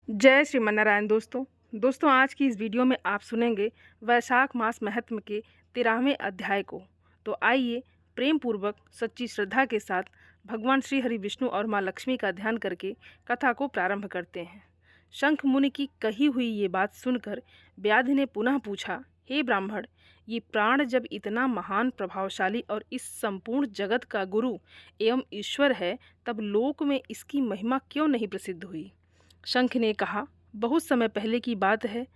जय श्रीमन्नारायण। दोस्तों आज की इस वीडियो में आप सुनेंगे वैशाख मास महत्म के 13वें अध्याय को। तो आइए प्रेम पूर्वक सच्ची श्रद्धा के साथ भगवान श्री हरि विष्णु और माँ लक्ष्मी का ध्यान करके कथा को प्रारंभ करते हैं। शंख मुनि की कही हुई ये बात सुनकर व्याध ने पुनः पूछा, हे ब्राह्मण, ये प्राण जब इतना महान, प्रभावशाली और इस संपूर्ण जगत का गुरु एवं ईश्वर है, तब लोक में इसकी महिमा क्यों नहीं प्रसिद्ध हुई? शंख ने कहा, बहुत समय पहले की बात है।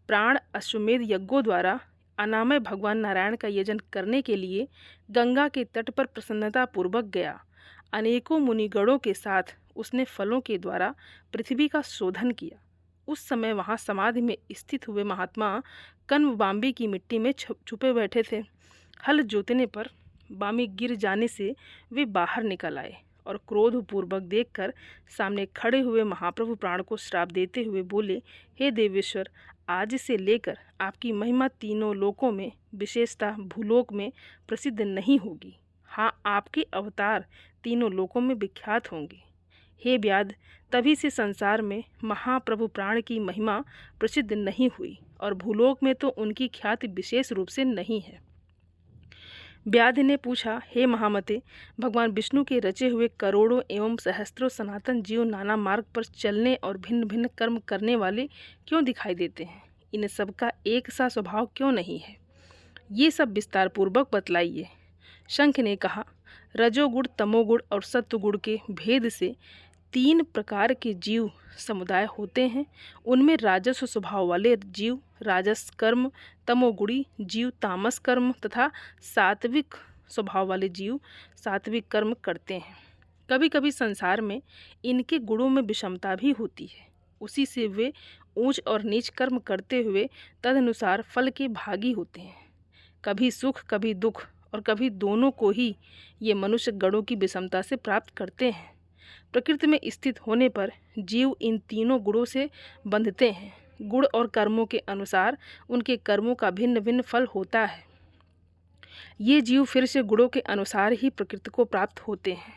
प्राण अश्वमेध यज्ञों द्वारा अनामय भगवान नारायण का यजन करने के लिए गंगा के तट पर प्रसन्नता पूर्वक गया। अनेकों मुनिगणों के साथ उसने फलों के द्वारा पृथ्वी का शोधन किया। उस समय वहाँ समाधि में स्थित हुए महात्मा कण्व बाम्बी की मिट्टी में छुपे बैठे थे। हल जोतने पर बामी गिर जाने से वे बाहर निकल आए और क्रोधपूर्वक देखकर सामने खड़े हुए महाप्रभु प्राण को श्राप देते हुए बोले, हे देवेश्वर, आज से लेकर आपकी महिमा तीनों लोकों में, विशेषतः भूलोक में प्रसिद्ध नहीं होगी। हाँ, आपके अवतार तीनों लोकों में विख्यात होंगे। हे व्याध, तभी से संसार में महाप्रभु प्राण की महिमा प्रसिद्ध नहीं हुई और भूलोक में तो उनकी ख्याति विशेष रूप से नहीं है। व्याध ने पूछा, हे महामते, भगवान विष्णु के रचे हुए करोड़ों एवं सहस्त्रों सनातन जीव नाना मार्ग पर चलने और भिन्न भिन्न कर्म करने वाले क्यों दिखाई देते हैं? इन सब का एक सा स्वभाव क्यों नहीं है? ये सब विस्तार पूर्वक बतलाइए। शंख ने कहा, रजोगुण, तमोगुण और सत्वगुण के भेद से 3 प्रकार के जीव समुदाय होते हैं। उनमें राजस्व स्वभाव वाले जीव राजस कर्म, तमोगुणी जीव तामस कर्म तथा सात्विक स्वभाव वाले जीव सात्विक कर्म करते हैं। कभी कभी संसार में इनके गुणों में विषमता भी होती है। उसी से वे ऊंच और नीच कर्म करते हुए तदनुसार फल के भागी होते हैं। कभी सुख, कभी दुख और कभी दोनों को ही ये मनुष्य गणों की विषमता से प्राप्त करते हैं। प्रकृति में स्थित होने पर जीव इन तीनों गुणों से बंधते हैं। गुण और कर्मों के अनुसार उनके कर्मों का भिन्न भिन्न फल होता है। ये जीव फिर से गुणों के अनुसार ही प्रकृति को प्राप्त होते हैं।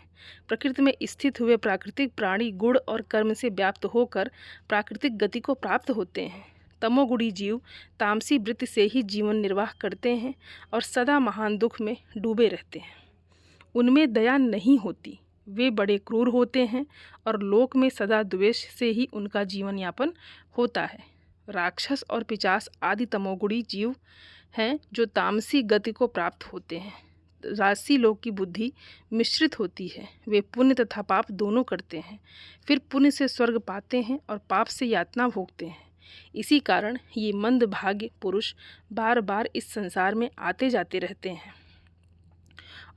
प्रकृति में स्थित हुए प्राकृतिक प्राणी गुण और कर्म से व्याप्त होकर प्राकृतिक गति को प्राप्त होते हैं। तमोगुणी जीव तामसी वृत्ति से ही जीवन निर्वाह करते हैं और सदा महान दुख में डूबे रहते हैं। उनमें दया नहीं होती, वे बड़े क्रूर होते हैं और लोक में सदा द्वेष से ही उनका जीवन यापन होता है। राक्षस और पिशाच आदि तमोगुणी जीव हैं जो तामसी गति को प्राप्त होते हैं। राजसी लोक की बुद्धि मिश्रित होती है। वे पुण्य तथा पाप दोनों करते हैं, फिर पुण्य से स्वर्ग पाते हैं और पाप से यातना भोगते हैं। इसी कारण ये मंदभाग्य पुरुष बार बार इस संसार में आते जाते रहते हैं।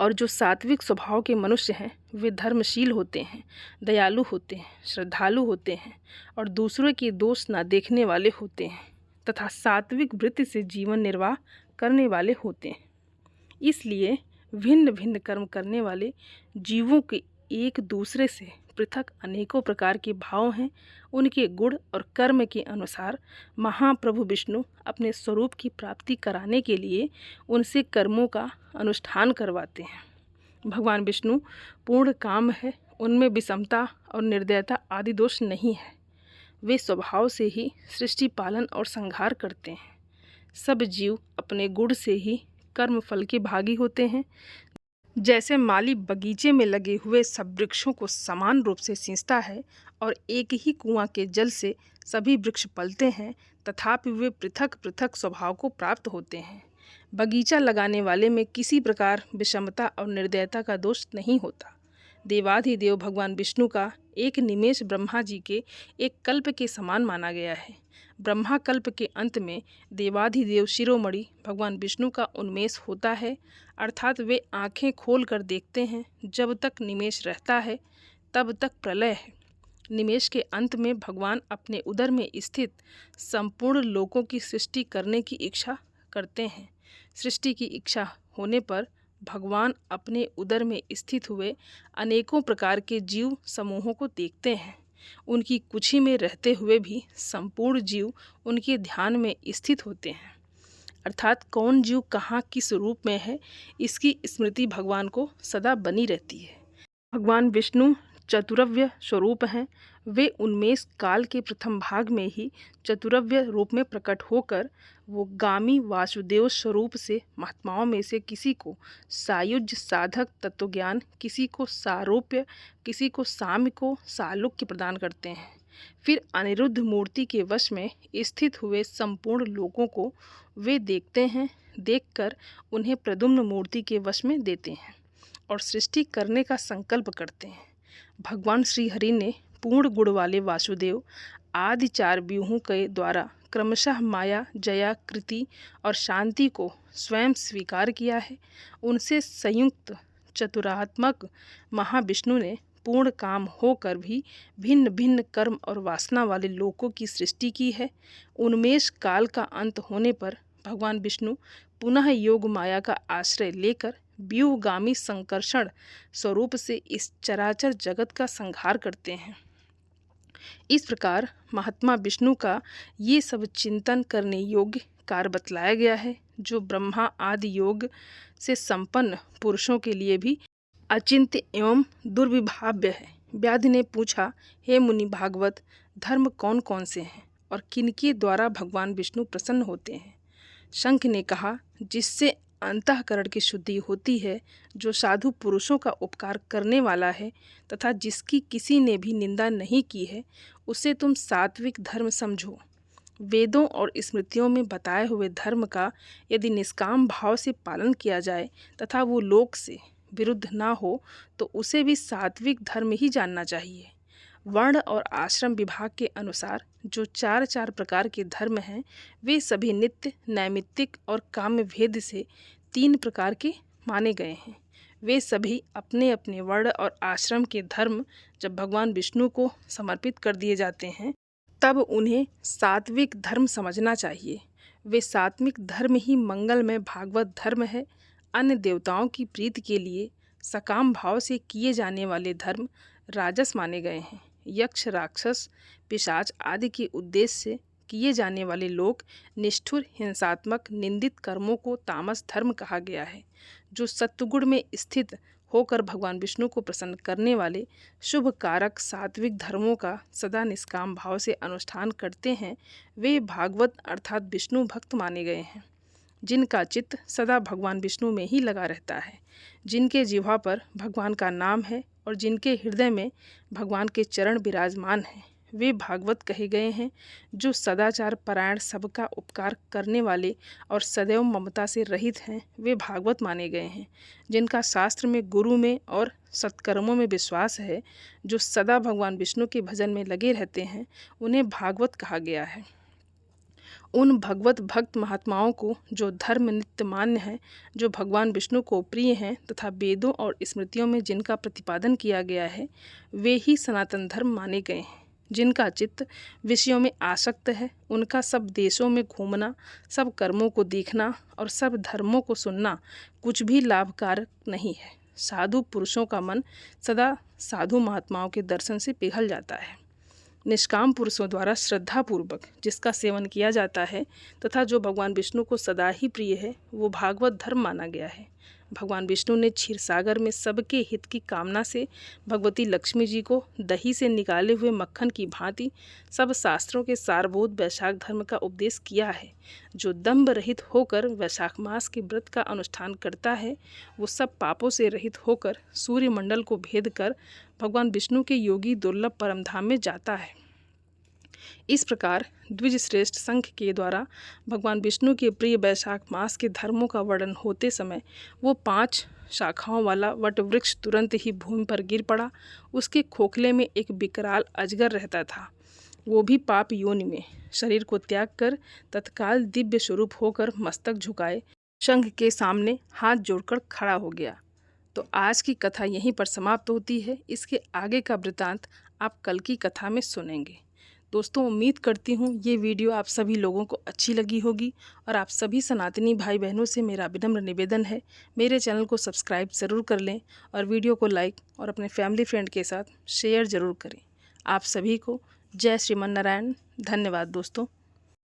और जो सात्विक स्वभाव के मनुष्य हैं, वे धर्मशील होते हैं, दयालु होते हैं, श्रद्धालु होते हैं और दूसरों के दोष न देखने वाले होते हैं तथा सात्विक वृत्ति से जीवन निर्वाह करने वाले होते हैं। इसलिए भिन्न भिन्न कर्म करने वाले जीवों के एक दूसरे से पृथक अनेकों प्रकार के भाव हैं। उनके गुण और कर्म के अनुसार महाप्रभु विष्णु अपने स्वरूप की प्राप्ति कराने के लिए उनसे कर्मों का अनुष्ठान करवाते हैं। भगवान विष्णु पूर्ण काम है, उनमें विषमता और निर्दयता आदि दोष नहीं है। वे स्वभाव से ही सृष्टि पालन और संहार करते हैं। सब जीव अपने गुण से ही कर्म फल के भागी होते हैं। जैसे माली बगीचे में लगे हुए सब वृक्षों को समान रूप से सींचता है और एक ही कुआं के जल से सभी वृक्ष पलते हैं, तथापि वे पृथक पृथक स्वभाव को प्राप्त होते हैं। बगीचा लगाने वाले में किसी प्रकार विषमता और निर्दयता का दोष नहीं होता। देवाधिदेव भगवान विष्णु का एक निमेष ब्रह्मा जी के एक कल्प के समान माना गया है। ब्रह्मा कल्प के अंत में देवाधिदेव शिरोमणि भगवान विष्णु का उन्मेष होता है, अर्थात वे आंखें खोल कर देखते हैं। जब तक निमेष रहता है तब तक प्रलय है। निमेष के अंत में भगवान अपने उदर में स्थित संपूर्ण लोकों की सृष्टि करने की इच्छा करते हैं। सृष्टि की इच्छा होने पर भगवान अपने उदर में स्थित हुए अनेकों प्रकार के जीव समूहों को देखते हैं। उनकी कुक्षी में रहते हुए भी संपूर्ण जीव उनके ध्यान में स्थित होते हैं। अर्थात कौन जीव कहाँ किस रूप में है, इसकी स्मृति भगवान को सदा बनी रहती है। भगवान विष्णु चतुरव्य स्वरूप हैं। वे उन्मेष काल के प्रथम भाग में ही चतुरव्य रूप में प्रकट होकर वो गामी वासुदेव स्वरूप से महात्माओं में से किसी को सायुज्य साधक तत्वज्ञान, किसी को सारूप्य, किसी को साम्य को सालोक्य प्रदान करते हैं। फिर अनिरुद्ध मूर्ति के वश में स्थित हुए संपूर्ण लोगों को वे देखते हैं, देखकर उन्हें प्रद्युम्न मूर्ति के वश में देते हैं और सृष्टि करने का संकल्प करते हैं। भगवान श्री हरि ने पूर्ण गुण वाले वासुदेव आदि 4 व्यूहों के द्वारा क्रमशः माया, जया, कृति और शांति को स्वयं स्वीकार किया है। उनसे संयुक्त चतुरात्मक महाविष्णु ने पूर्ण काम होकर भी भिन्न भिन्न कर्म और वासना वाले लोकों की सृष्टि की है। उन्मेष काल का अंत होने पर भगवान विष्णु पुनः योग माया का आश्रय लेकर व्यूहगामी संकर्षण स्वरूप से इस चराचर जगत का संहार करते हैं। इस प्रकार महात्मा विष्णु का ये सब चिंतन करने योग्य कार्य बतलाया गया है, जो ब्रह्मा आदि योग से संपन्न पुरुषों के लिए भी अचिंत्य एवं दुर्विभाव्य है। व्याधि ने पूछा, हे मुनि भागवत, धर्म कौन कौन से हैं और किनके द्वारा भगवान विष्णु प्रसन्न होते हैं? शंख ने कहा, जिससे अंतःकरण की शुद्धि होती है, जो साधु पुरुषों का उपकार करने वाला है तथा जिसकी किसी ने भी निंदा नहीं की है, उसे तुम सात्विक धर्म समझो। वेदों और स्मृतियों में बताए हुए धर्म का यदि निष्काम भाव से पालन किया जाए तथा वो लोक से विरुद्ध ना हो, तो उसे भी सात्विक धर्म ही जानना चाहिए। वर्ण और आश्रम विभाग के अनुसार जो 4 प्रकार के धर्म हैं, वे सभी नित्य, नैमित्तिक और काम्य भेद से 3 प्रकार के माने गए हैं। वे सभी अपने अपने वर्ण और आश्रम के धर्म जब भगवान विष्णु को समर्पित कर दिए जाते हैं, तब उन्हें सात्विक धर्म समझना चाहिए। वे सात्विक धर्म ही मंगलमय भागवत धर्म है। अन्य देवताओं की प्रीति के लिए सकाम भाव से किए जाने वाले धर्म राजस माने गए हैं। यक्ष, राक्षस, पिशाच आदि के उद्देश्य से किए जाने वाले लोग निष्ठुर, हिंसात्मक, निंदित कर्मों को तामस धर्म कहा गया है। जो सत्वगुण में स्थित होकर भगवान विष्णु को प्रसन्न करने वाले शुभ कारक सात्विक धर्मों का सदा निष्काम भाव से अनुष्ठान करते हैं, वे भागवत अर्थात विष्णु भक्त माने गए हैं। जिनका चित्त सदा भगवान विष्णु में ही लगा रहता है, जिनके जिह्वा पर भगवान का नाम है और जिनके हृदय में भगवान के चरण विराजमान हैं, वे भागवत कहे गए हैं। जो सदाचार परायण, सबका उपकार करने वाले और सदैव ममता से रहित हैं, वे भागवत माने गए हैं। जिनका शास्त्र में, गुरु में और सत्कर्मों में विश्वास है, जो सदा भगवान विष्णु के भजन में लगे रहते हैं, उन्हें भागवत कहा गया है। उन भगवत भक्त महात्माओं को जो धर्म नित्य मान्य है, जो भगवान विष्णु को प्रिय हैं तथा वेदों और स्मृतियों में जिनका प्रतिपादन किया गया है, वे ही सनातन धर्म माने गए हैं। जिनका चित्त विषयों में आसक्त है, उनका सब देशों में घूमना, सब कर्मों को देखना और सब धर्मों को सुनना कुछ भी लाभकारक नहीं है। साधु पुरुषों का मन सदा साधु महात्माओं के दर्शन से पिघल जाता है। निष्काम पुरुषों द्वारा श्रद्धापूर्वक जिसका सेवन किया जाता है तथा जो भगवान विष्णु को सदा ही प्रिय है, वो भागवत धर्म माना गया है। भगवान विष्णु ने क्षीरसागर में सबके हित की कामना से भगवती लक्ष्मी जी को दही से निकाले हुए मक्खन की भांति सब शास्त्रों के सारभूत वैशाख धर्म का उपदेश किया है। जो दंभ रहित होकर वैशाख मास के व्रत का अनुष्ठान करता है, वो सब पापों से रहित होकर सूर्यमंडल को भेद कर भगवान विष्णु के योगी दुर्लभ परमधाम में जाता है। इस प्रकार द्विज श्रेष्ठ संघ के द्वारा भगवान विष्णु के प्रिय वैशाख मास के धर्मों का वर्णन होते समय वो 5 शाखाओं वाला वट वृक्ष तुरंत ही भूमि पर गिर पड़ा। उसके खोखले में एक विकराल अजगर रहता था। वो भी पाप योनि में शरीर को त्याग कर तत्काल दिव्य स्वरूप होकर मस्तक झुकाए शंख के सामने हाथ जोड़कर खड़ा हो गया। तो आज की कथा यहीं पर समाप्त होती है। इसके आगे का वृतांत आप कल की कथा में सुनेंगे। दोस्तों, उम्मीद करती हूँ ये वीडियो आप सभी लोगों को अच्छी लगी होगी और आप सभी सनातनी भाई बहनों से मेरा विनम्र निवेदन है, मेरे चैनल को सब्सक्राइब ज़रूर कर लें और वीडियो को लाइक और अपने फैमिली फ्रेंड के साथ शेयर ज़रूर करें। आप सभी को जय श्रीमन नारायण। धन्यवाद दोस्तों।